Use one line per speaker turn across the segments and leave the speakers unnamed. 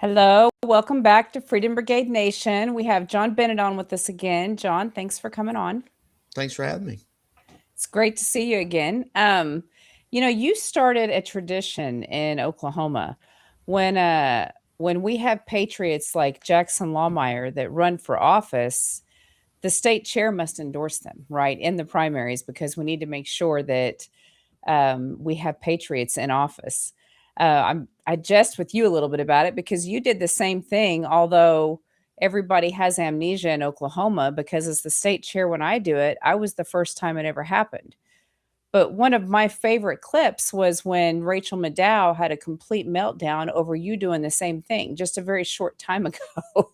Hello, welcome back to Freedom Brigade Nation. We have John Bennett on with us again. John, thanks for coming on.
Thanks for having me.
It's great to see you again. You started a tradition in Oklahoma when when we have patriots like Jackson Lawmeyer that run for office, the state chair must endorse them, right, in the primaries because we need to make sure that we have patriots in office. I jest with you a little bit about it because you did the same thing, although everybody has amnesia in Oklahoma because as the state chair when I do it, I was the first time it ever happened. But one of my favorite clips was when Rachel Maddow had a complete meltdown over you doing the same thing just a very short time ago.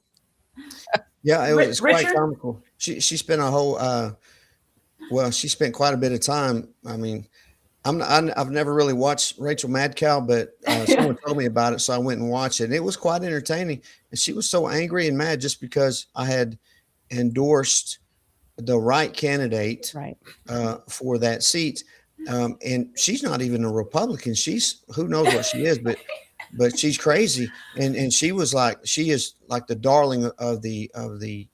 Yeah, it was quite
Richard?
comical. She spent a whole she spent quite a bit of time. I mean, I've never really watched Rachel Madcow, but someone told me about it, so I went and watched it. And it was quite entertaining, and she was so angry and mad just because I had endorsed the right candidate
Right.
for that seat. And she's not even a Republican. She's who knows what she is, but she's crazy. And she is like the darling of the the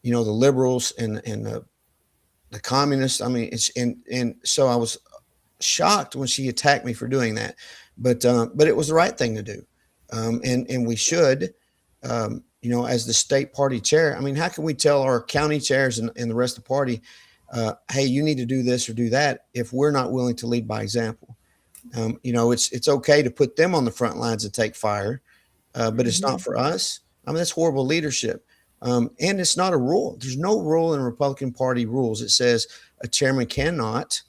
liberals and the communists. I mean, and so I was shocked when she attacked me for doing that, but it was the right thing to do, and we should, as the state party chair. I mean, how can we tell our county chairs and the rest of the party, hey, you need to do this or do that if we're not willing to lead by example? It's okay to put them on the front lines and take fire, but it's not for us. I mean, that's horrible leadership. And it's not a rule. There's no rule in Republican Party rules that says a chairman cannot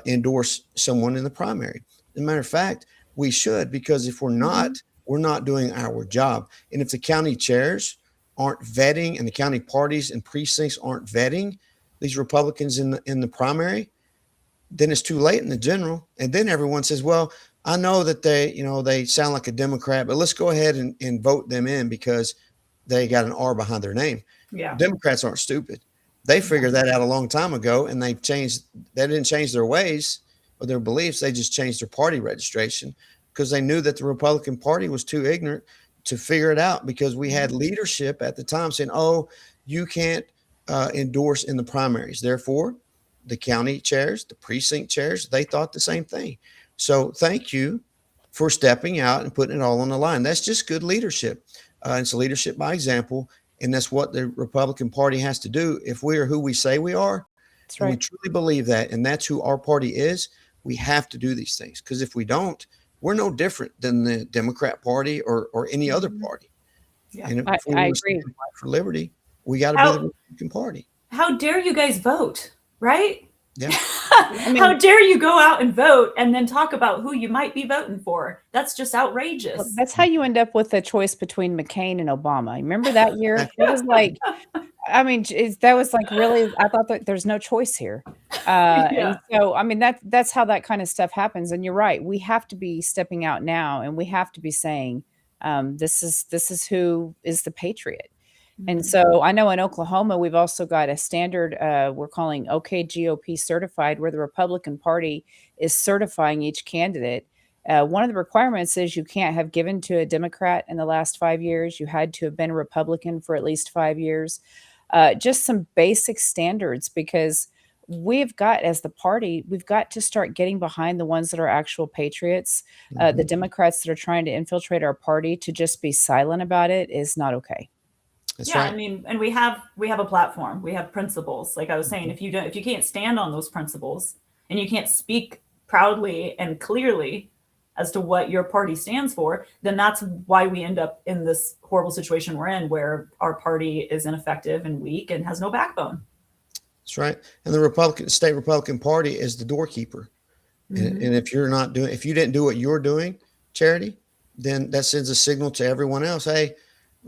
endorse someone in the primary. As a matter of fact, we should, because if we're not, we're not doing our job. And if the county chairs aren't vetting and the county parties and precincts aren't vetting these Republicans in the primary, then it's too late in the general. And then everyone says, well, I know that they sound like a Democrat, but let's go ahead and vote them in because they got an R behind their name.
Yeah.
Democrats aren't stupid. They figured that out a long time ago, and they didn't change their ways or their beliefs. They just changed their party registration because they knew that the Republican Party was too ignorant to figure it out, because we had leadership at the time saying, oh, you can't endorse in the primaries. Therefore, the county chairs, the precinct chairs, they thought the same thing. So thank you for stepping out and putting it all on the line. That's just good leadership. It's leadership by example. And that's what the Republican Party has to do. If we are who we say we are,
That's
and we
right.
truly believe that, and that's who our party is, we have to do these things. Because if we don't, we're no different than the Democrat Party or any other party.
Yeah.
And if
I,
we
I
want to
agree.
stand for liberty, we got to be
How
the Republican Party.
how dare you guys vote, right?
Yeah.
I
How
mean,
dare you go out and vote and then talk about who you might be voting for? That's just
well,
outrageous.
that's how you end up with a choice between McCain and Obama. Remember that year? It was like, I mean, that was like really. I thought that there's no choice here, and
Yeah.
so I mean that's how that kind of stuff happens. And you're right. We have to be stepping out now, and we have to be saying, this is who is the patriot. And
Mhm.
so I know in Oklahoma, we've also got a standard we're calling OK GOP certified, where the Republican Party is certifying each candidate. One of the requirements is you can't have given to a Democrat in the last 5 years. You had to have been a Republican for at least 5 years. Just some basic standards, because we've got, as the party, we've got to start getting behind the ones that are actual patriots. The
Mhm.
Democrats that are trying to infiltrate our party, to just be silent about it is not okay.
That's
Yeah,
right.
I mean, and we have a platform. We have principles. Like I was saying,
Mhm.
if you can't stand on those principles and you can't speak proudly and clearly as to what your party stands for, then that's why we end up in this horrible situation we're in, where our party is ineffective and weak and has no backbone.
That's right. And the state Republican Party is the doorkeeper. And
Hmm.
if you didn't do what you're doing, Charity, then that sends a signal to everyone else. Hey,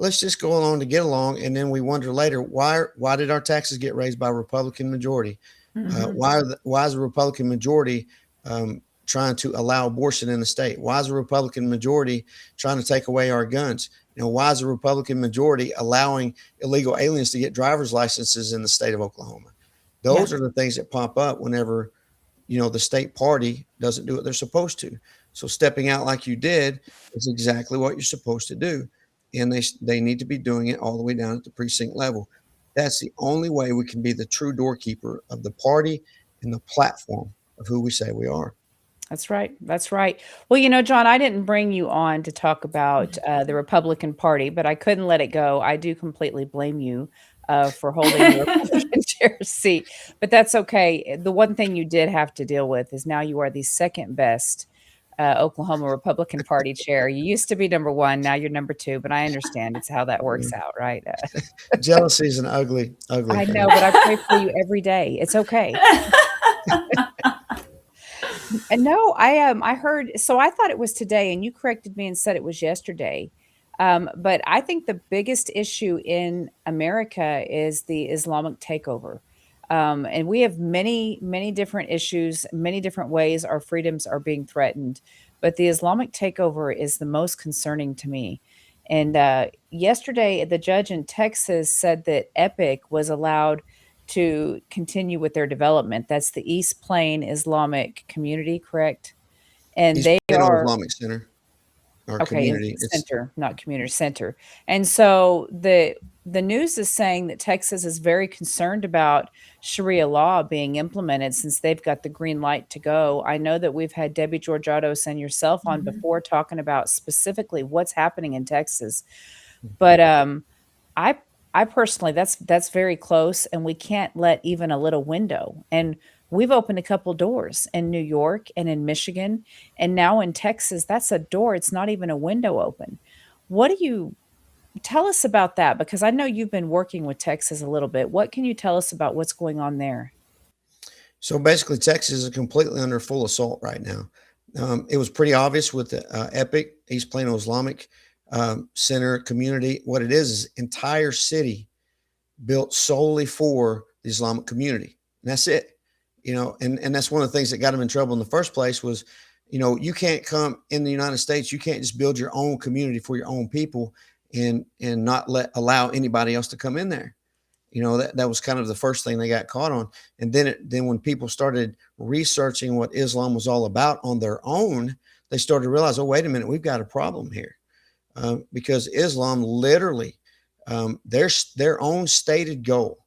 let's just go along to get along. And then we wonder later, why did our taxes get raised by a Republican majority?
Hmm.
Why is the Republican majority trying to allow abortion in the state? Why is the Republican majority trying to take away our guns? Why is the Republican majority allowing illegal aliens to get driver's licenses in the state of Oklahoma?
Yeah.
Those are the things that pop up whenever the state party doesn't do what they're supposed to. So stepping out like you did is exactly what you're supposed to do. And they need to be doing it all the way down at the precinct level. That's the only way we can be the true doorkeeper of the party and the platform of who we say we are.
That's right. That's right. Well, John, I didn't bring you on to talk about the Republican Party, but I couldn't let it go. I do completely blame you for holding the Republican chair seat, but that's okay. The one thing you did have to deal with is now you are the second best Oklahoma Republican Party chair. You used to be number one, now you're number two, but I understand it's how that works out, right?
Jealousy is an ugly, ugly
I
thing.
know, but I pray for you every day. It's okay. And no, I heard, so I thought it was today, and you corrected me and said it was yesterday. But I think the biggest issue in America is the Islamic takeover. And we have many, many different issues, many different ways our freedoms are being threatened. But the Islamic takeover is the most concerning to me. And yesterday, the judge in Texas said that Epic was allowed to continue with their development. That's the East Plain Islamic Community, correct? And
East
they
Plano
are
Islamic Center, our
okay,
community. It's
center, not community center. And so the news is saying that Texas is very concerned about Sharia law being implemented since they've got the green light to go. I know that we've had Debbie Georgatos and yourself on
Mhm.
before talking about specifically what's happening in Texas. But I I personally, that's very close, and we can't let even a little window. And we've opened a couple doors in New York and in Michigan, and now in Texas. That's a door. It's not even a window open. What do you tell us about that? Because I know you've been working with Texas a little bit. What can you tell us about what's going on there?
So basically, Texas is completely under full assault right now. It was pretty obvious with the Epic East Plano Islamic Center community. What it is entire city built solely for the Islamic community, and that's it. And that's one of the things that got them in trouble in the first place was, you can't come in the United States. You can't just build your own community for your own people and not allow anybody else to come in there. That was kind of the first thing they got caught on. And then when people started researching what Islam was all about on their own, they started to realize, oh, wait a minute, we've got a problem here. Because Islam literally, their own stated goal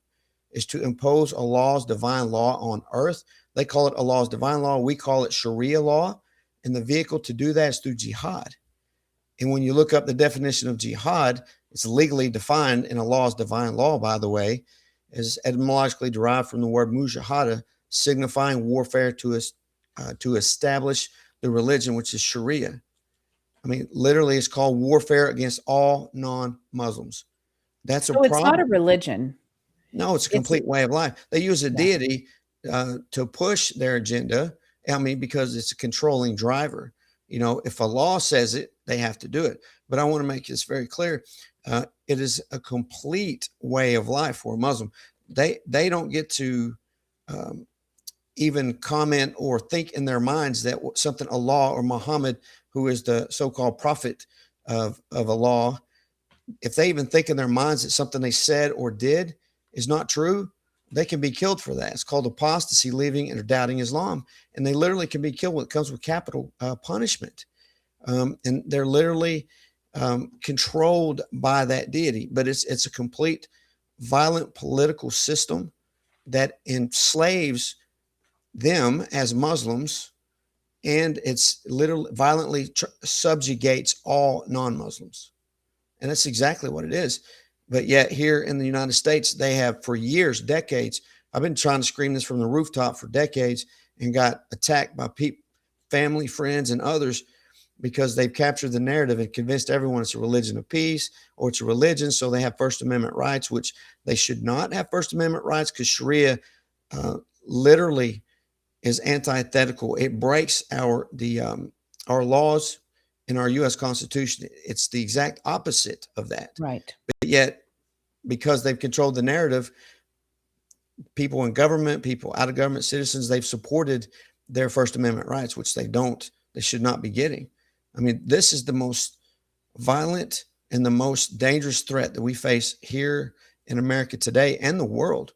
is to impose Allah's divine law on earth. They call it Allah's divine law. We call it Sharia law. And the vehicle to do that is through jihad. And when you look up the definition of jihad, it's legally defined in Allah's divine law, by the way, is etymologically derived from the word mujahada, signifying warfare to establish the religion, which is Sharia. I mean, literally, it's called warfare against all non-Muslims. That's a
So it's not a
problem.
religion.
No, it's a
It's
complete way of life. They use a
yeah.
deity to push their agenda. I mean, because it's a controlling driver. If a law says it, they have to do it. But I want to make this very clear. It is a complete way of life for a Muslim. They don't get to even comment or think in their minds that something Allah or Muhammad, who is the so-called prophet of Allah, if they even think in their minds that something they said or did is not true, they can be killed for that. It's called apostasy, leaving or doubting Islam. And they literally can be killed. It comes with capital punishment. And they're literally controlled by that deity. But it's a complete violent political system that enslaves them as Muslims, and it's literally violently subjugates all non-Muslims. And that's exactly what it is. But yet here in the United States, they have for years, decades. I've been trying to scream this from the rooftop for decades and got attacked by family, friends, and others because they've captured the narrative and convinced everyone it's a religion of peace or it's a religion. So they have First Amendment rights, which they should not have First Amendment rights because Sharia literally is antithetical. It breaks our laws in our U.S. Constitution. It's the exact opposite of that.
Right.
But yet, because they've controlled the narrative, people in government, people out of government, citizens, they've supported their First Amendment rights, which they should not be getting. I mean, this is the most violent and the most dangerous threat that we face here in America today and the world.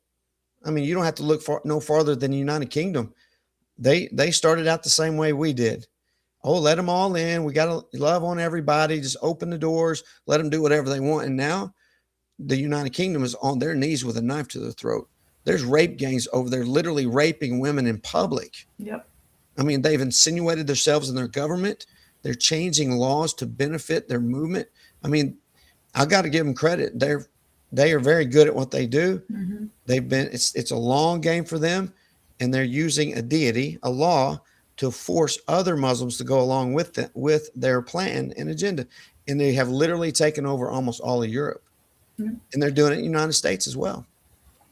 I mean, you don't have to look no farther than the United Kingdom. They started out the same way we did. Oh, let them all in. We got to love on everybody. Just open the doors, let them do whatever they want. And now the United Kingdom is on their knees with a knife to their throat. There's rape gangs over there, literally raping women in public.
Yep.
I mean, they've insinuated themselves in their government. They're changing laws to benefit their movement. I mean, I got to give them credit. They are very good at what they do.
Mm-hmm.
It's a long game for them, and they're using a deity, a law, to force other Muslims to go along with their plan and agenda. And they have literally taken over almost all of Europe.
Mm-hmm.
And they're doing it in the United States as well.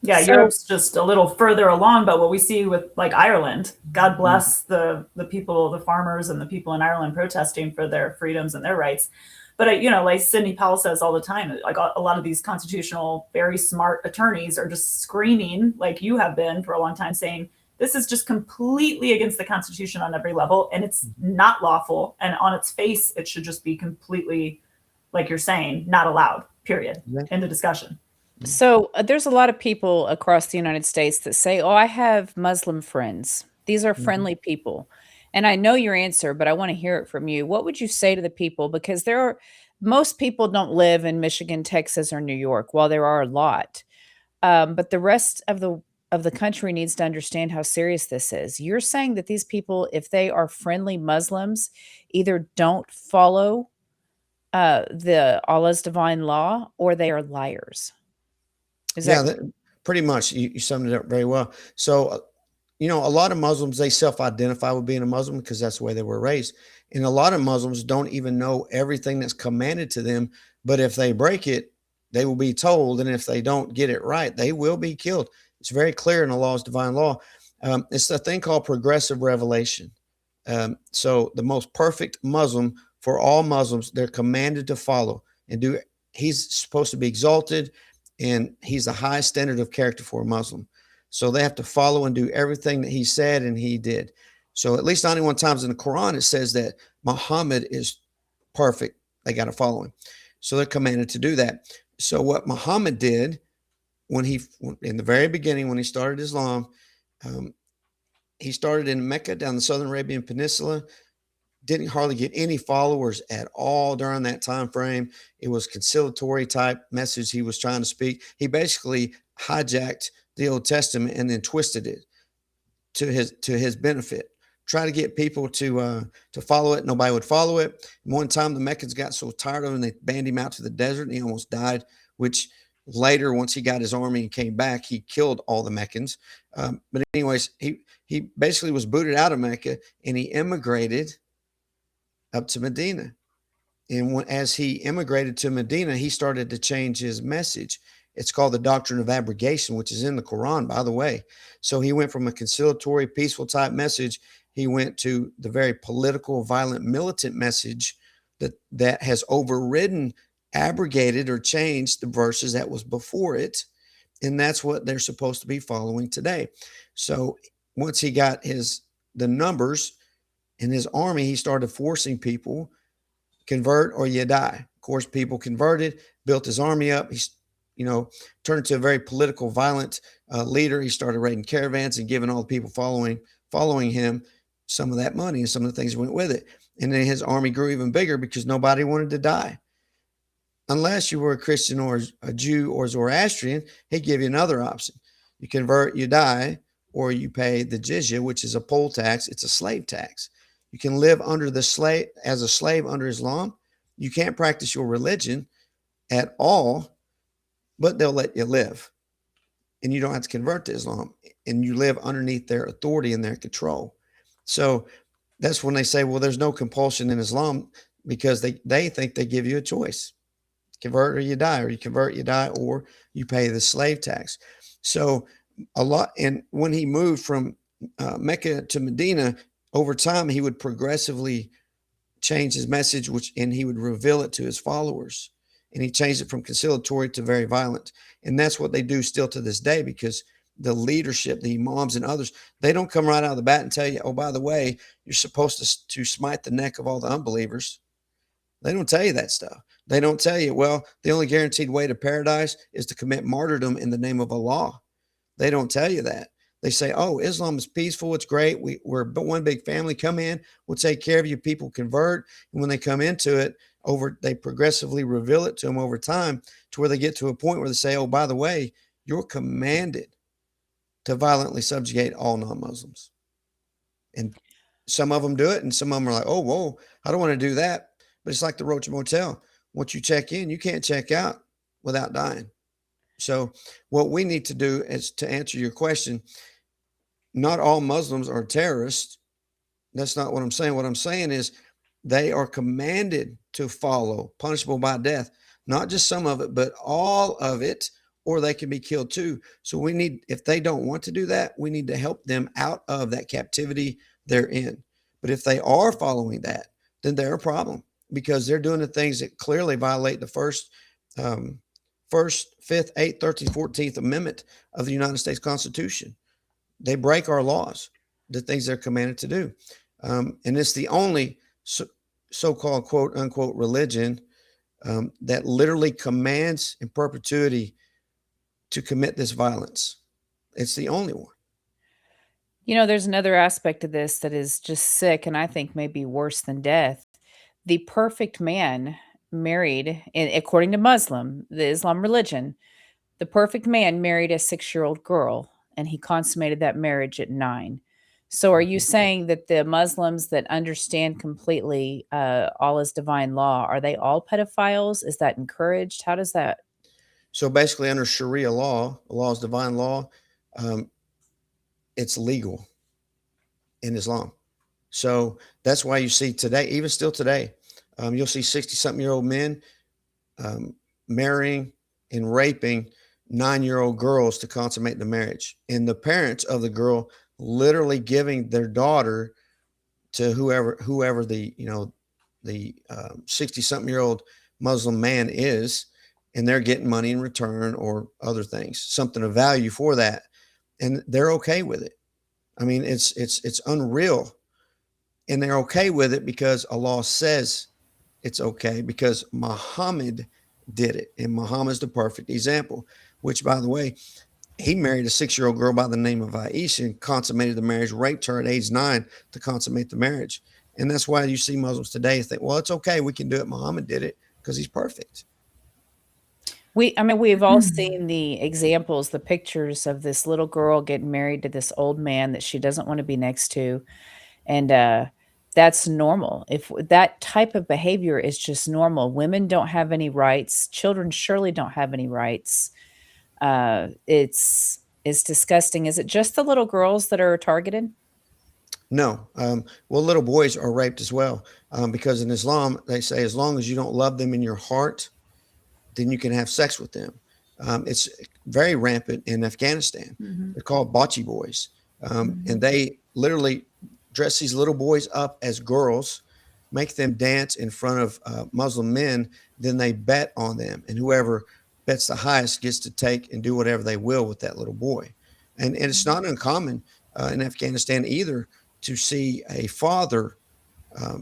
Yeah,
So-
Europe's just a little further along, but what we see with like Ireland, God bless the people, the farmers and the people in Ireland protesting for their freedoms and their rights. But you know, like Sidney Powell says all the time, like a lot of these constitutional, very smart attorneys are just screaming, like you have been for a long time, saying this is just completely against the Constitution on every level, and it's not lawful. And on its face, it should just be completely, like you're saying, not allowed. Period.
Yeah.
End of discussion.
So there's a lot of people across the United States that say, "Oh, I have Muslim friends. These are friendly people." And I know your answer, but I want to hear it from you. What would you say to the people? Because most people don't live in Michigan, Texas, or New York, while there are a lot. But the rest of the country needs to understand how serious this is. You're saying that these people, if they are friendly Muslims, either don't follow the Allah's divine law, or they are liars. Is that
Pretty much. You summed it up very well. So, you know, a lot of Muslims, they self-identify with being a Muslim because that's the way they were raised. And a lot of Muslims don't even know everything that's commanded to them. But if they break it, they will be told. And if they don't get it right, they will be killed. It's very clear in the law's divine law. It's a thing called progressive revelation. So the most perfect Muslim for all Muslims, they're commanded to follow and do. He's supposed to be exalted, and he's the highest standard of character for a Muslim. So they have to follow and do everything that he said and he did. So at least 91 times in the Quran, it says that Muhammad is perfect. They got to follow him. So they're commanded to do that. So what Muhammad did in the very beginning, when he started Islam, he started in Mecca down the Southern Arabian Peninsula, didn't hardly get any followers at all during that time frame. It was conciliatory type message he was trying to speak. He basically hijacked the Old Testament and then twisted it to his benefit. Try to get people to follow it. Nobody would follow it. And one time the Meccans got so tired of him, they banned him out to the desert, and he almost died, which later, once he got his army and came back, he killed all the Meccans. But anyways, he basically was booted out of Mecca, and he immigrated up to Medina. And as he immigrated to Medina, he started to change his message. It's called the doctrine of abrogation, which is in the Quran, by the way. So he went from a conciliatory, peaceful type message. He went to the very political, violent, militant message that has overridden, abrogated, or changed the verses that was before it. And that's what they're supposed to be following today. So once he got the numbers in his army, he started forcing people, convert or you die. Of course, people converted, built his army up. He's, turned into a very political, violent leader. He started raiding caravans and giving all the people following him some of that money and some of the things that went with it. And then his army grew even bigger because nobody wanted to die. Unless you were a Christian or a Jew or Zoroastrian, he'd give you another option. You convert, you die, or you pay the jizya, which is a poll tax. It's a slave tax. You can live as a slave under Islam. You can't practice your religion at all, but they'll let you live. And you don't have to convert to Islam. And you live underneath their authority and their control. So that's when they say, well, there's no compulsion in Islam, because they think they give you a choice. Convert or you die, or you convert, you die, or you pay the slave tax. So and when he moved from Mecca to Medina, over time, he would progressively change his message, and he would reveal it to his followers. And he changed it from conciliatory to very violent. And that's what they do still to this day, because the leadership, the imams and others, they don't come right out of the bat and tell you, oh, by the way, you're supposed to smite the neck of all the unbelievers. They don't tell you that stuff. They don't tell you, well, the only guaranteed way to paradise is to commit martyrdom in the name of Allah. They don't tell you that. They say, oh, Islam is peaceful. It's great. We're one big family. Come in. We'll take care of you. People convert. And when they come into it, they progressively reveal it to them over time to where they get to a point where they say, oh, by the way, you're commanded to violently subjugate all non-Muslims. And some of them do it. And some of them are like, oh, whoa, I don't want to do that. But it's like the Roach Motel. Once you check in, you can't check out without dying. So what we need to do is, to answer your question, not all Muslims are terrorists. That's not what I'm saying. What I'm saying is they are commanded to follow, punishable by death, not just some of it, but all of it, or they can be killed too. So we need, if they don't want to do that, we need to help them out of that captivity they're in. But if they are following that, then they're a problem, because they're doing the things that clearly violate the first, 1st, 5th, 8th, 13th, 14th Amendment of the United States Constitution. They break our laws, the things they're commanded to do. And it's the only so-called quote unquote religion that literally commands in perpetuity to commit this violence. It's the only one.
There's another aspect of this that is just sick, and I think maybe worse than death. The perfect man married, according to the Islam religion, the perfect man married a 6-year-old girl, and he consummated that marriage at 9. So are you saying that the Muslims that understand completely all is divine law, are they all pedophiles? Is that encouraged? How does that?
So basically, under Sharia law, law is divine law, it's legal in Islam. So that's why you see today, even still today, you'll see 60-something-year-old men marrying and raping 9-year-old girls to consummate the marriage. And the parents of the girl literally giving their daughter to whoever the 60-something-year-old Muslim man is, and they're getting money in return or other things, something of value for that. And they're okay with it. I mean, it's unreal. And they're okay with it because Allah says it's okay, because Muhammad did it. And Muhammad's the perfect example, which, by the way, he married a 6-year-old girl by the name of Aisha and consummated the marriage, raped her at age 9 to consummate the marriage. And that's why you see Muslims today think, well, it's okay, we can do it. Muhammad did it because he's perfect.
We've all seen the examples, the pictures of this little girl getting married to this old man that she doesn't want to be next to. And that's normal. If that type of behavior is just normal, women don't have any rights. Children surely don't have any rights. It's disgusting. Is it just the little girls that are targeted?
No. Well, little boys are raped as well, because in Islam, they say as long as you don't love them in your heart, then you can have sex with them. It's very rampant in Afghanistan.
Mm-hmm.
They're called bocce boys. And they literally dress these little boys up as girls, make them dance in front of Muslim men. Then they bet on them. And whoever bets the highest gets to take and do whatever they will with that little boy. And it's not uncommon in Afghanistan either to see a father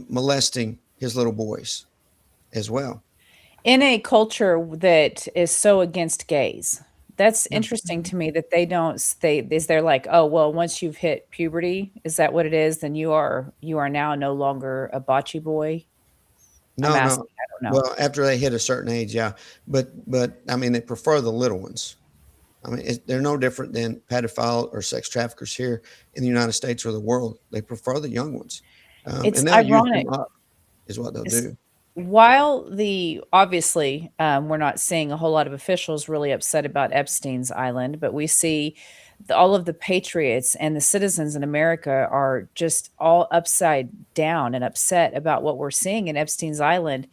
molesting his little boys as well.
In a culture that is so against gays, that's
Yeah.
interesting to me that they don't is they're like, oh well, once you've hit puberty, is that what it is? Then you are now no longer a bocce boy. I'm
No,
asking,
no.
I don't know.
Well, after they hit a certain age, yeah. But I mean, they prefer the little ones. I mean, they're no different than pedophile or sex traffickers here in the United States or the world. They prefer the young ones,
It's
and they'll use
ironic.
them up, is what they'll
It's
do.
While obviously, we're not seeing a whole lot of officials really upset about Epstein's Island, but we see all of the patriots and the citizens in America are just all upside down and upset about what we're seeing in Epstein's Island.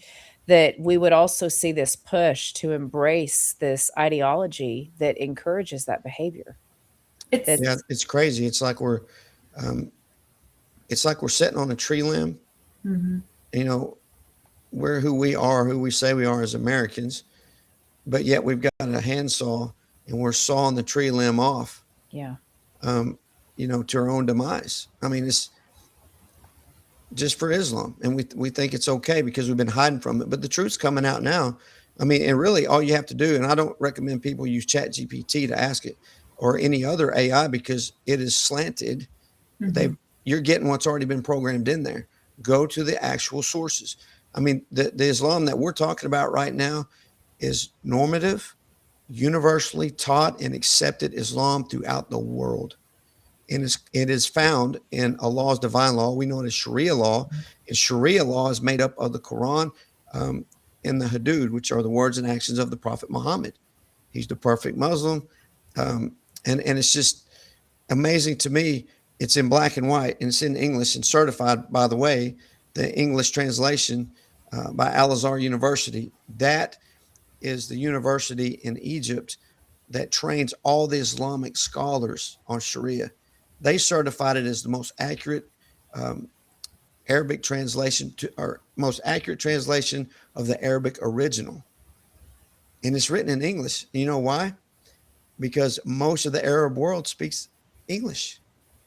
That we would also see this push to embrace this ideology that encourages that behavior.
It's
Yeah,
That's
it's crazy. Um, it's like we're sitting on a tree limb.
Mhm.
You know, we're who we are, who we say we are as Americans, but yet we've got a handsaw and we're sawing the tree limb off,
yeah.
um, to our own demise. I mean, it's just for Islam, and we think it's okay because we've been hiding from it, but the truth's coming out now. I mean, and really, all you have to do, and I don't recommend people use Chat GPT to ask it. or any other AI because it is slanted.
Mhm.
You're getting what's already been programmed in there. Go to the actual sources. I mean, the Islam that we're talking about right now is normative, universally taught and accepted Islam throughout the world. And it is found in Allah's divine law. We know it as Sharia law. And Sharia law is made up of the Quran um, and the Hudud, which are the words and actions of the Prophet Muhammad. He's the perfect Muslim. And it's just amazing to me. It's in black and white, and it's in English and certified, by the way, the English translation by Al Azhar University. That is the university in Egypt that trains all the Islamic scholars on Sharia. They certified it as the most accurate um, Arabic translation or most accurate translation of the Arabic original. And it's written in English. You know why? Because most of the Arab world speaks English.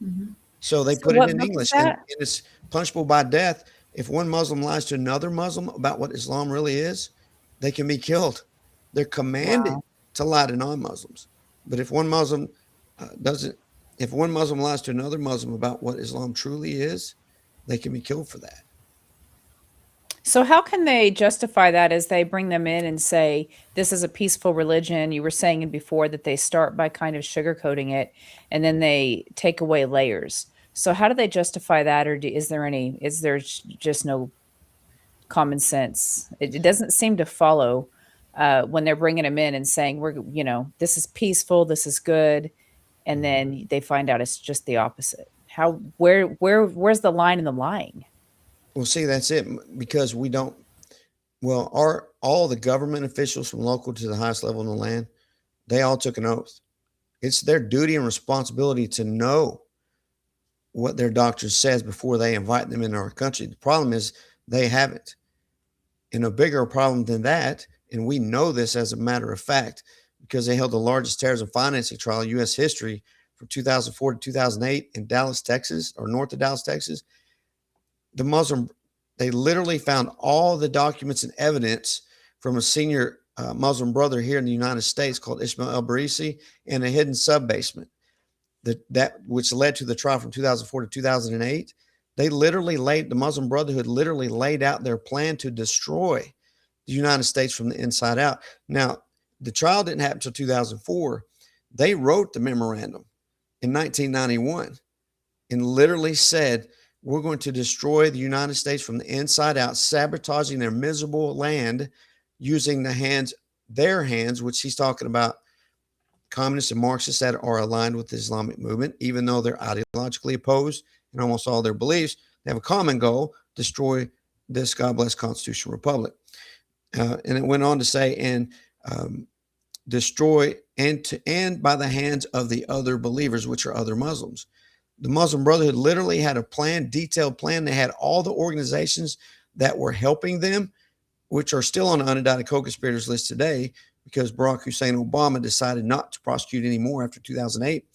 Mhm.
So they
So
put it
what
in
book is
English, and
that?
it's punishable by death. If one Muslim lies to another Muslim about what Islam really is, they can be killed. They're commanded
Wow.
to lie to non-Muslims. But if one Muslim doesn't, if one Muslim lies to another Muslim about what Islam truly is, they can be killed for that.
So how can they justify that as they bring them in and say, this is a peaceful religion? You were saying before that they start by kind of sugarcoating it and then they take away layers. So how do they justify that, or is there just no common sense? It doesn't seem to follow when they're bringing them in and saying, this is peaceful, this is good, and then they find out it's just the opposite. Where's the line in the lying?
Well, see, that's it because we don't. Well, all the government officials from local to the highest level in the land, they all took an oath. It's their duty and responsibility to know what their doctor says before they invite them into our country. The problem is they haven't. And a bigger problem than that, and we know this as a matter of fact, because they held the largest terrorism financing trial in U.S. history from 2004 to 2008 in Dallas, Texas, or north of Dallas, Texas. The Muslim, they literally found all the documents and evidence from a senior Muslim brother here in the United States called Ismail El Barisi in a hidden sub basement that which led to the trial from 2004 to 2008. The Muslim Brotherhood literally laid out their plan to destroy the United States from the inside out. Now, the trial didn't happen until 2004. They wrote the memorandum in 1991 and literally said, we're going to destroy the United States from the inside out, sabotaging their miserable land using their hands, which he's talking about communists and Marxists that are aligned with the Islamic movement, even though they're ideologically opposed in almost all their beliefs. They have a common goal: destroy this God blessed constitutional republic. And it went on to say, and destroy and by the hands of the other believers, which are other Muslims. The Muslim Brotherhood literally had a plan, detailed plan. They had all the organizations that were helping them, which are still on the unindicted co-conspirators list today, because Barack Hussein Obama decided not to prosecute anymore after 2008.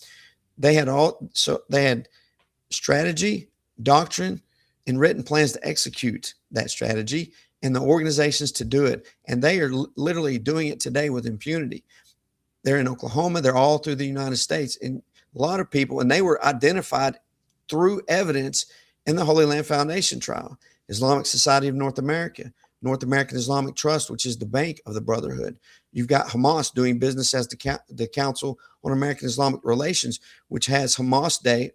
They had strategy, doctrine, and written plans to execute that strategy, and the organizations to do it. And they are literally doing it today with impunity. They're in Oklahoma. They're all through the United States. And a lot of people, and they were identified through evidence in the Holy Land Foundation trial, Islamic Society of North America, North American Islamic Trust, which is the bank of the Brotherhood. You've got Hamas doing business as the Council on American Islamic Relations, which has Hamas Day,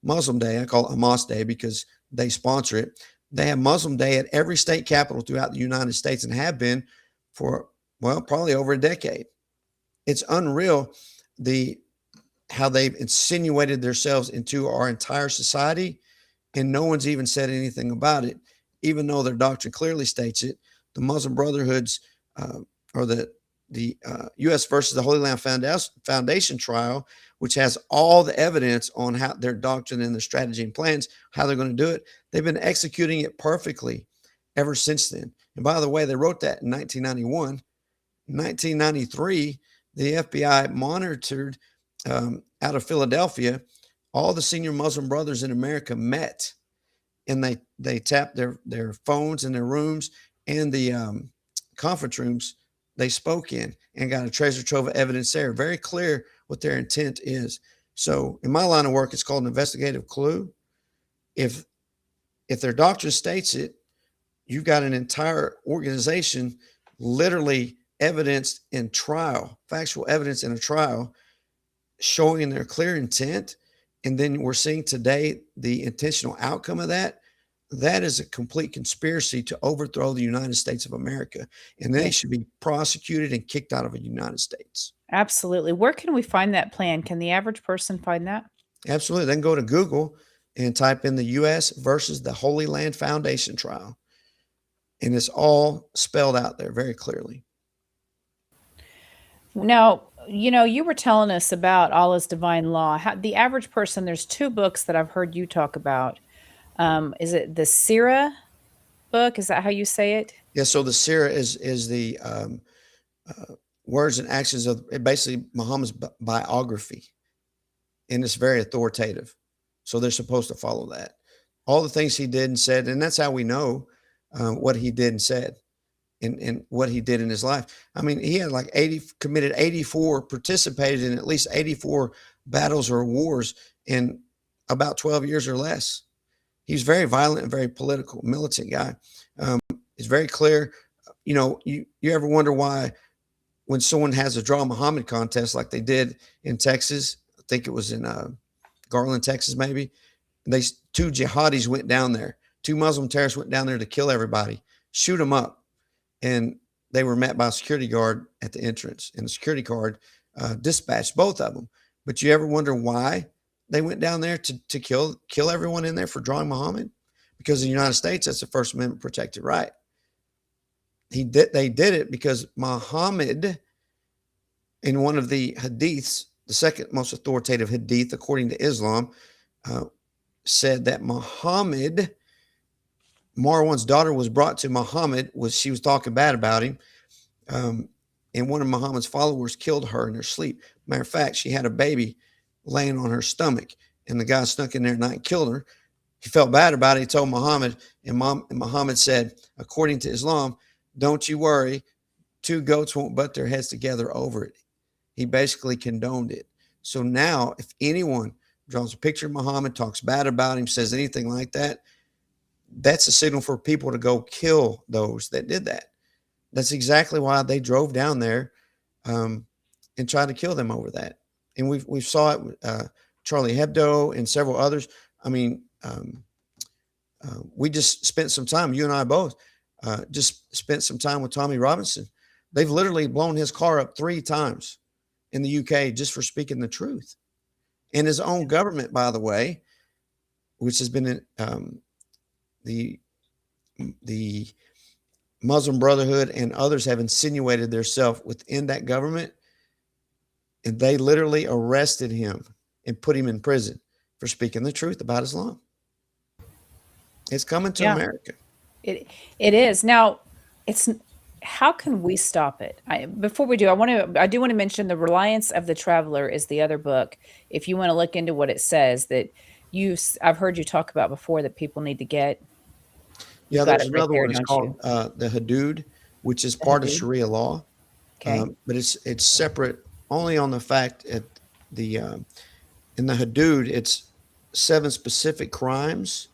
Muslim Day. I call it Hamas Day because they sponsor it. They have Muslim Day at every state capital throughout the United States and have been for, well, probably over a decade. It's unreal how they've insinuated themselves into our entire society, and no one's even said anything about it, even though their doctrine clearly states it. The Muslim Brotherhoods or the U.S. versus the Holy Land Foundation trial, which has all the evidence on how their doctrine and their strategy and plans, how they're going to do it. They've been executing it perfectly ever since then. And by the way, they wrote that in 1991. In 1993, the FBI monitored out of Philadelphia. All the senior Muslim brothers in America met, and they tapped their phones in their rooms and the conference rooms they spoke in, and got a treasure trove of evidence there. Very clear what their intent is. So in my line of work, it's called an investigative clue. If their doctrine states it, you've got an entire organization literally evidenced in trial, factual evidence in a trial showing their clear intent. And then we're seeing today the intentional outcome of that. That is a complete conspiracy to overthrow the United States of America. And they should be prosecuted and kicked out of the United States.
Absolutely. Where can we find that plan? Can the average person find that?
Absolutely. Then go to Google and type in the U.S. versus the Holy Land Foundation trial. And it's all spelled out there very clearly.
Now, you were telling us about Allah's divine law. The average person, there's two books that I've heard you talk about. Is it the Sirah book? Is that how you say it?
Yeah. So the Sirah is the words and actions of basically Muhammad's biography. And it's very authoritative. So they're supposed to follow that. All the things he did and said, and that's how we know what he did and said and what he did in his life. I mean, he had like committed 84, participated in at least 84 battles or wars in about 12 years or less. He was very violent and very political, militant guy. It's very clear. You ever wonder why when someone has a Draw Muhammad contest like they did in Texas, I think it was in Garland, Texas, maybe, two jihadis went down there. Two Muslim terrorists went down there to kill everybody, shoot them up. And they were met by a security guard at the entrance. And the security guard dispatched both of them. But you ever wonder why they went down there to kill everyone in there for drawing Muhammad? Because in the United States, that's a First Amendment protected right. They did it because Muhammad, in one of the hadiths, the second most authoritative hadith according to Islam, said that Marwan's daughter was brought to Muhammad. She was talking bad about him, and one of Muhammad's followers killed her in her sleep. Matter of fact, she had a baby laying on her stomach, and the guy snuck in there at night and killed her. He felt bad about it. He told Muhammad, and Muhammad said, according to Islam, don't you worry, two goats won't butt their heads together over it. He basically condoned it. So now if anyone draws a picture of Muhammad, talks bad about him, says anything like that, that's a signal for people to go kill those that did that. That's exactly why they drove down there and tried to kill them over that. And we saw it with Charlie Hebdo and several others. I mean, we just spent some time, you and I both, just spent some time with Tommy Robinson. They've literally blown his car up 3 times in the UK just for speaking the truth. And his own government, by the way, which has been the Muslim Brotherhood and others have insinuated themselves within that government, and they literally arrested him and put him in prison for speaking the truth about Islam. It's coming to America.
It is. Now, how can we stop it? Before we do, I do want to mention The Reliance of the Traveler is the other book. If you want to look into what it says that I've heard you talk about before that people need to get.
Yeah, there's another one. It's called the Hudud, which is part of Sharia law. Okay. But it's separate only on the fact that in the Hudud, it's 7 specific crimes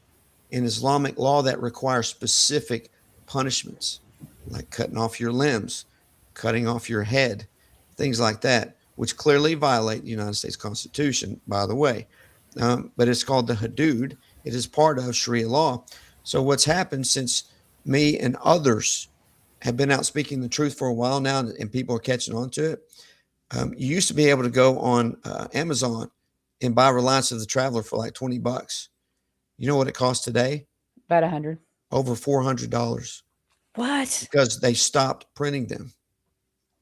in Islamic law that require specific punishments, like cutting off your limbs, cutting off your head, things like that, which clearly violate the United States Constitution, by the way. But it's called the Hudud. It is part of Sharia law. So what's happened since me and others have been out speaking the truth for a while now, and people are catching on to it, you used to be able to go on Amazon and buy Reliance of the Traveler for like $20. You know what it costs today?
About 100.
Over $400.
What?
Because they stopped printing them.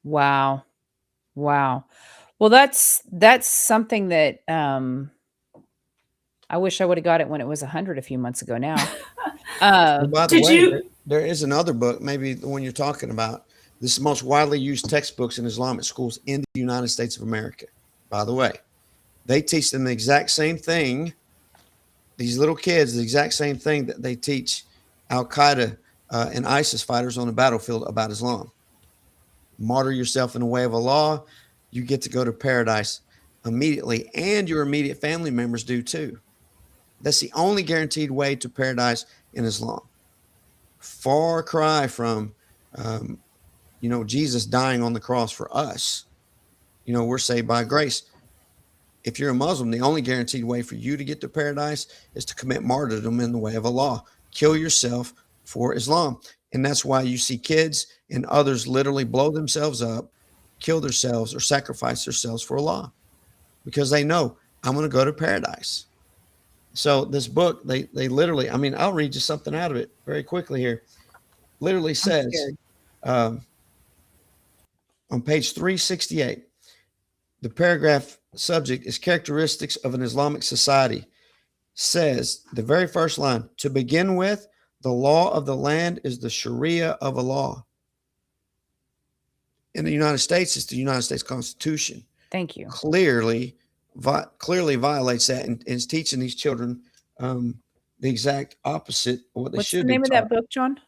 Wow. Well, that's something that I wish I would have got it when it was 100 a few months ago now.
Well, by the way, there is another book, maybe the one you're talking about. This is the most widely used textbooks in Islamic schools in the United States of America. By the way, they teach them the exact same thing. These little kids, the exact same thing that they teach Al-Qaeda and ISIS fighters on the battlefield about Islam. Martyr yourself in the way of Allah, you get to go to paradise. immediately, and your immediate family members do too. That's the only guaranteed way to paradise in Islam. Far cry from, um, Jesus dying on the cross for us. We're saved by grace. If you're a Muslim, the only guaranteed way for you to get to paradise is to commit martyrdom in the way of Allah. Kill yourself for Islam. And that's why you see kids and others literally blow themselves up, kill themselves, or sacrifice themselves for Allah, because they know, I'm going to go to paradise. So this book, they literally, I'll read you something out of it very quickly here. Literally says, on page 368, the paragraph subject is characteristics of an Islamic society. Says the very first line, to begin with, the law of the land is the Sharia of Allah. In the United States, it's the United States Constitution.
Thank you.
Clearly violates that, and is teaching these children the exact opposite of what they
What's
should
the
be
name of
taught.
that book, John?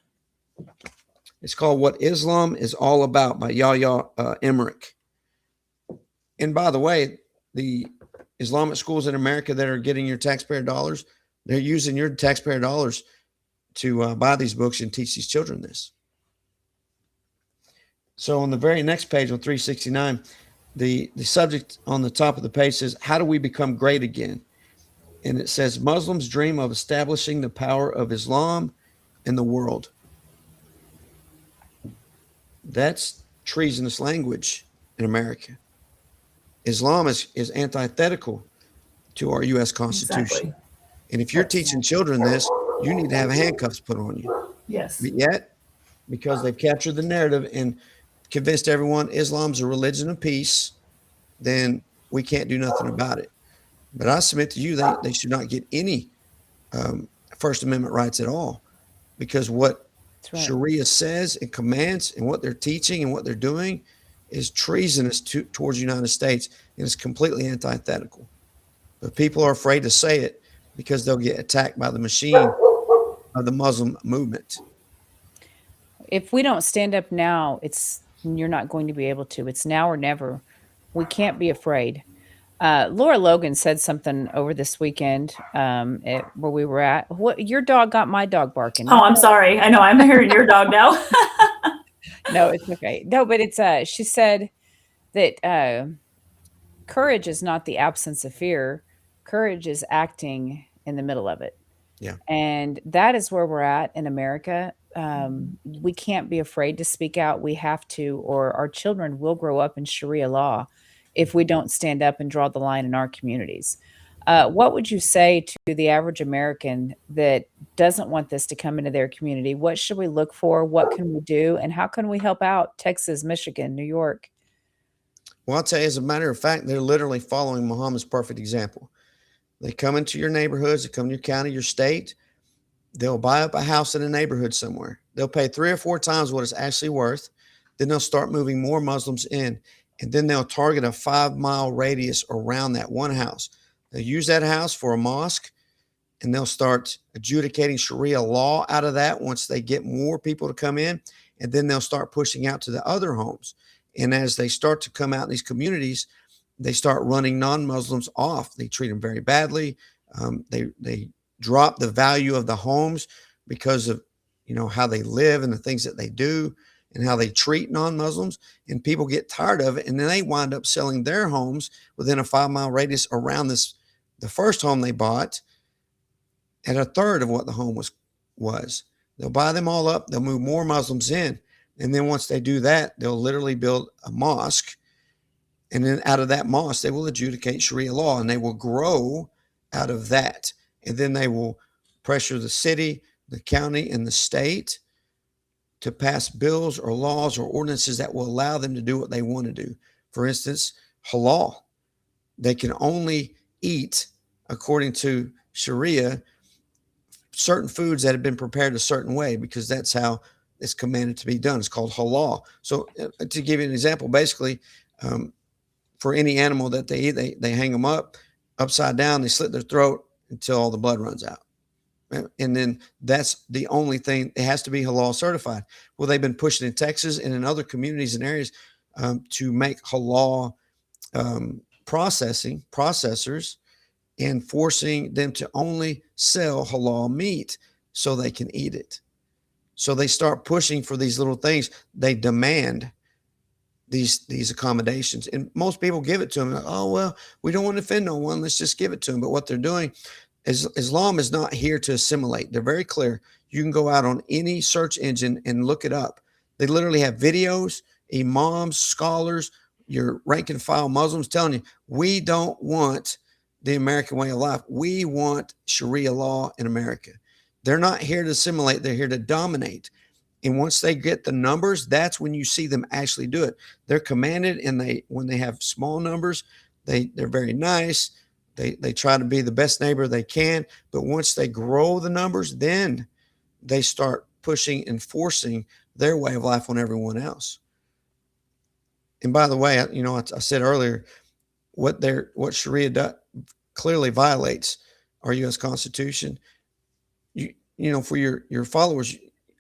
It's called What Islam is All About by Yahya Emmerich. And by the way, the Islamic schools in America that are getting your taxpayer dollars, they're using your taxpayer dollars to buy these books and teach these children this. So on the very next page, on 369, the subject on the top of the page says, how do we become great again? And it says, Muslims dream of establishing the power of Islam in the world. That's treasonous language in America. Islam is antithetical to our U.S. Constitution.
Exactly.
And if you're teaching children this, you need to have handcuffs put on you.
Yes.
But yet, because they've captured the narrative and convinced everyone Islam's a religion of peace, then we can't do nothing about it. But I submit to you, they should not get any First Amendment rights at all, because what Sharia says and commands and what they're teaching and what they're doing is treasonous towards the United States, and it's completely antithetical. But people are afraid to say it because they'll get attacked by the machine of the Muslim movement.
If we don't stand up now, you're not going to be able to. It's now or never. We can't be afraid. Laura Logan said something over this weekend where we were at. What, your dog got my dog barking.
Oh, I'm sorry. I know I'm hearing your dog now.
No, it's okay. No, but it's she said that courage is not the absence of fear. Courage is acting in the middle of it.
Yeah.
And that is where we're at in America. We can't be afraid to speak out. We have to, or our children will grow up in Sharia law if we don't stand up and draw the line in our communities. What would you say to the average American that doesn't want this to come into their community? What should we look for? What can we do? And how can we help out Texas, Michigan, New York?
Well, I'll tell you, as a matter of fact, they're literally following Muhammad's perfect example. They come into your neighborhoods, they come to your county, your state. They'll buy up a house in a neighborhood somewhere. They'll pay 3 or 4 times what it's actually worth. Then they'll start moving more Muslims in. And then they'll target a 5-mile radius around that one house. They'll use that house for a mosque, and they'll start adjudicating Sharia law out of that once they get more people to come in. And then they'll start pushing out to the other homes. And as they start to come out in these communities, they start running non-Muslims off. They treat them very badly. They drop the value of the homes because of, how they live and the things that they do and how they treat non-Muslims. And people get tired of it. And then they wind up selling their homes within a 5-mile radius around the first home they bought at a third of what the home was. They'll buy them all up. They'll move more Muslims in. And then once they do that, they'll literally build a mosque. And then out of that mosque, they will adjudicate Sharia law, and they will grow out of that. And then they will pressure the city, the county, and the state to pass bills or laws or ordinances that will allow them to do what they want to do. For instance, halal. They can only eat, according to Sharia, certain foods that have been prepared a certain way, because that's how it's commanded to be done. It's called halal. So to give you an example, basically, for any animal that they eat, they hang them up upside down, they slit their throat until all the blood runs out. And then that's the only thing. It has to be halal certified. Well, they've been pushing in Texas and in other communities and areas to make halal processors, and forcing them to only sell halal meat so they can eat it. So they start pushing for these little things. They demand these accommodations, and most people give it to them. Like, oh well, we don't want to offend no one. Let's just give it to them. But what they're doing is Islam is not here to assimilate. They're very clear. You can go out on any search engine and look it up. They literally have videos, imams, scholars, your rank and file Muslims telling you, we don't want the American way of life. We want Sharia law in America. They're not here to assimilate. They're here to dominate. And once they get the numbers, that's when you see them actually do it. They're commanded, and when they have small numbers, they're very nice. They try to be the best neighbor they can. But once they grow the numbers, then they start pushing and forcing their way of life on everyone else. And by the way, I said earlier, what Sharia clearly violates our U.S. Constitution. For your followers,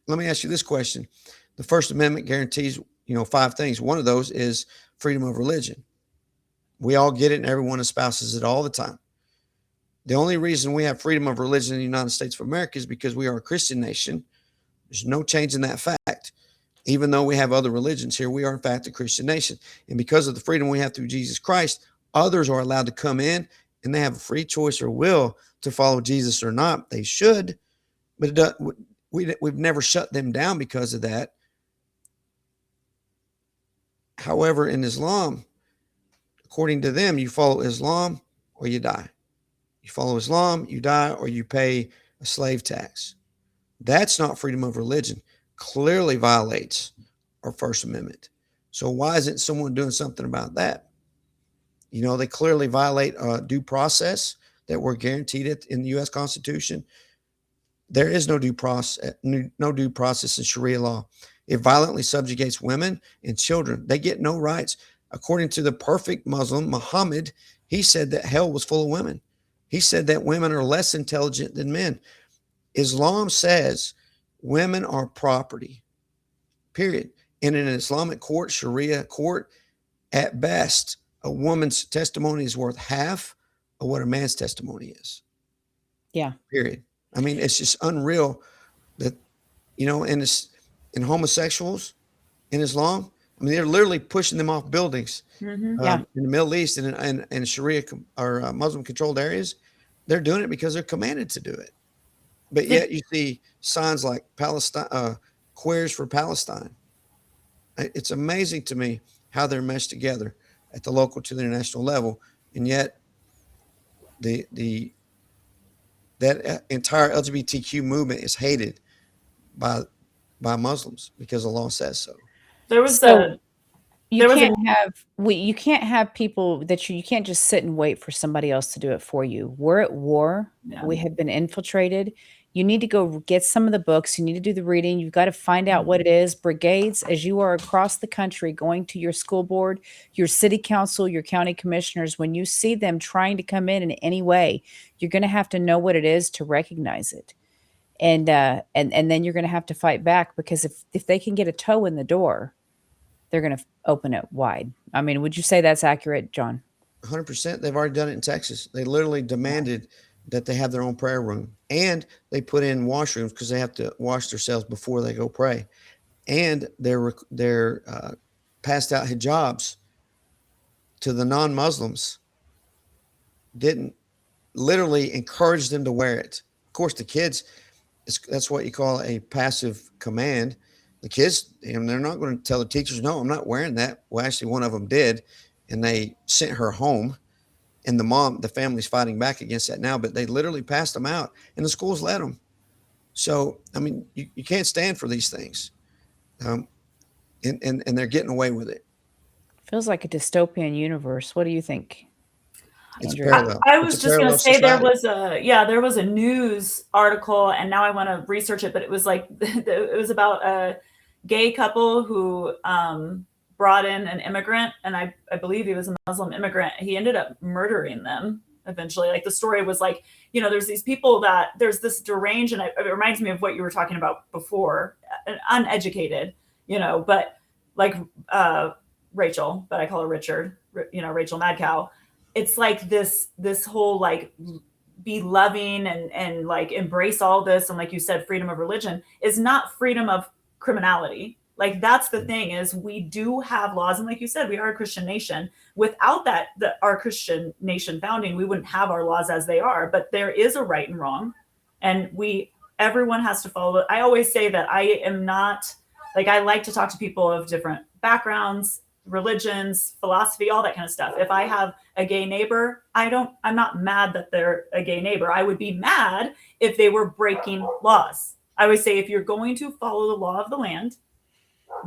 let me ask you this question. The First Amendment guarantees, 5 things. One of those is freedom of religion. We all get it, and everyone espouses it all the time. The only reason we have freedom of religion in the United States of America is because we are a Christian nation. There's no change in that fact. Even though we have other religions here, we are in fact a Christian nation. And because of the freedom we have through Jesus Christ, others are allowed to come in, and they have a free choice or will to follow Jesus or not. They should, but we've never shut them down because of that. However, in Islam, according to them, you follow Islam or you die. You follow Islam, you die, or you pay a slave tax. That's not freedom of religion. Clearly violates our First Amendment. So why isn't someone doing something about that? They clearly violate due process that we're guaranteed in the U.S. Constitution. There is no due process in Sharia law. It violently subjugates women and children. They get no rights. According to the perfect Muslim, Muhammad, he said that hell was full of women. He said that women are less intelligent than men. Islam says women are property, period. And in an Islamic court, Sharia court, at best, a woman's testimony is worth half of what a man's testimony is.
Yeah.
Period. I mean, it's just unreal that, in homosexuals in Islam, I mean, they're literally pushing them off buildings.
Mm-hmm.
In the Middle East and Sharia or Muslim controlled areas. They're doing it because they're commanded to do it. But yet you see signs like Palestine, queers for Palestine. It's amazing to me how they're meshed together at the local to the international level. And yet that entire LGBTQ movement is hated by Muslims because the law says so.
There was
you can't have people that you can't just sit and wait for somebody else to do it for you. We're at war.
Yeah.
We have been infiltrated. You need to go get some of the books. You need to do the reading. You've got to find out what it is. Brigades, as you are across the country going to your school board, your city council, your county commissioners, when you see them trying to come in any way, you're going to have to know what it is to recognize it. And then you're going to have to fight back, because if they can get a toe in the door, they're going to open it wide. I mean, would you say that's accurate, John?
100%. They've already done it in Texas. They literally demanded that they have their own prayer room, and they put in washrooms because they have to wash themselves before they go pray. And they're passed out hijabs to the non-Muslims. Didn't literally encourage them to wear it. Of course, the kids, that's what you call a passive command. The kids, and they're not going to tell the teachers, no, I'm not wearing that. Well, actually, one of them did, and they sent her home. And the family's fighting back against that now, but they literally passed them out, and the schools let them. So, I mean, you can't stand for these things. And they're getting away with it.
Feels like a dystopian universe. What do you think?
It's
Andrew?
parallel.
I was just going to say
society.
there was a news article, and now I want to research it, but it was it was about a gay couple who brought in an immigrant, and I believe he was a Muslim immigrant. He ended up murdering them eventually. Like, the story was like, there's these people there's this deranged, and it reminds me of what you were talking about before, uneducated, but like Rachel, but I call her Richard, Rachel Mad Cow. it's like this whole like be loving and like embrace all this, and like you said, freedom of religion is not freedom of criminality. Like that's the thing, is we do have laws, and like you said, we are a Christian nation. Without that, our Christian nation founding, we wouldn't have our laws as they are. But there is a right and wrong, and everyone has to follow it. I always say that I am not, like, I like to talk to people of different backgrounds, religions, philosophy, all that kind of stuff. If I have a gay neighbor, I'm not mad that they're a gay neighbor. I would be mad if they were breaking laws. I always say, if you're going to follow the law of the land,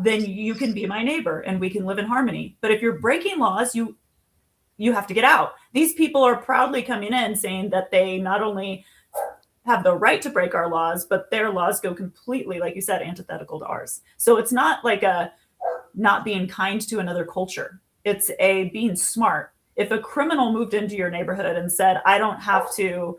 then you can be my neighbor and we can live in harmony. But if you're breaking laws, you have to get out. These people are proudly coming in saying that they not only have the right to break our laws, but their laws go completely, like you said, antithetical to ours. So it's not like a not being kind to another culture. It's a being smart. If a criminal moved into your neighborhood and said, I don't have to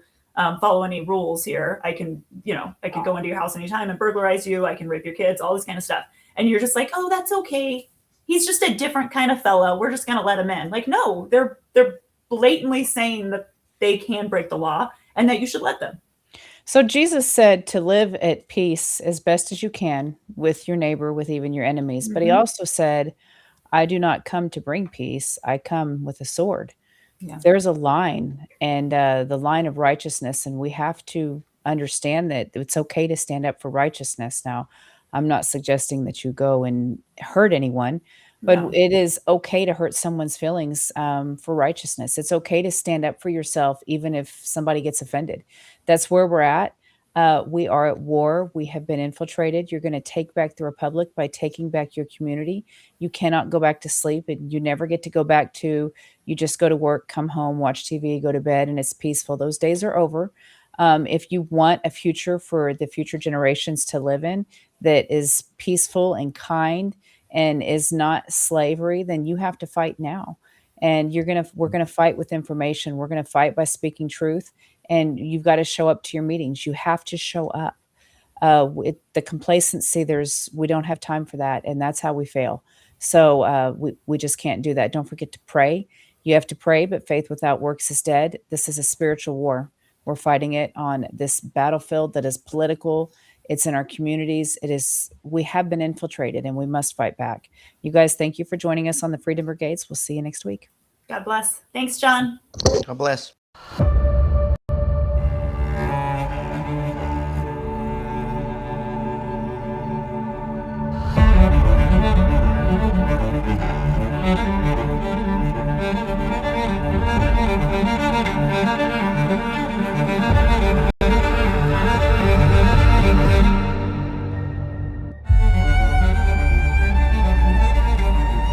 follow any rules here, I can go into your house anytime and burglarize you, I can rape your kids, all this kind of stuff. And you're just like, oh, that's okay. He's just a different kind of fellow. We're just going to let him in. Like, no, they're blatantly saying that they can break the law and that you should let them.
So Jesus said to live at peace as best as you can with your neighbor, with even your enemies. But he also said, I do not come to bring peace. I come with a sword. Yeah. There's a line, and the line of righteousness. And we have to understand that it's okay to stand up for righteousness. Now, I'm not suggesting that you go and hurt anyone, but it is okay to hurt someone's feelings for righteousness. It's okay to stand up for yourself, even if somebody gets offended. That's where we're at. We are at war. We have been infiltrated. You're going to take back the republic by taking back your community. You cannot go back to sleep, and you never get to go back to, you just go to work, come home, watch TV, go to bed, and it's peaceful. Those days are over. If you want a future for the future generations to live in that is peaceful and kind and is not slavery, then you have to fight now. And we're going to fight with information. We're going to fight by speaking truth. And you've got to show up to your meetings. You have to show up. The complacency, we don't have time for that. And that's how we fail. So we just can't do that. Don't forget to pray. You have to pray, but faith without works is dead. This is a spiritual war. We're fighting it on this battlefield that is political. It's in our communities. We have been infiltrated, and we must fight back. You guys, thank you for joining us on the Freedom Brigades. We'll see you next week.
God bless. Thanks, John.
God bless.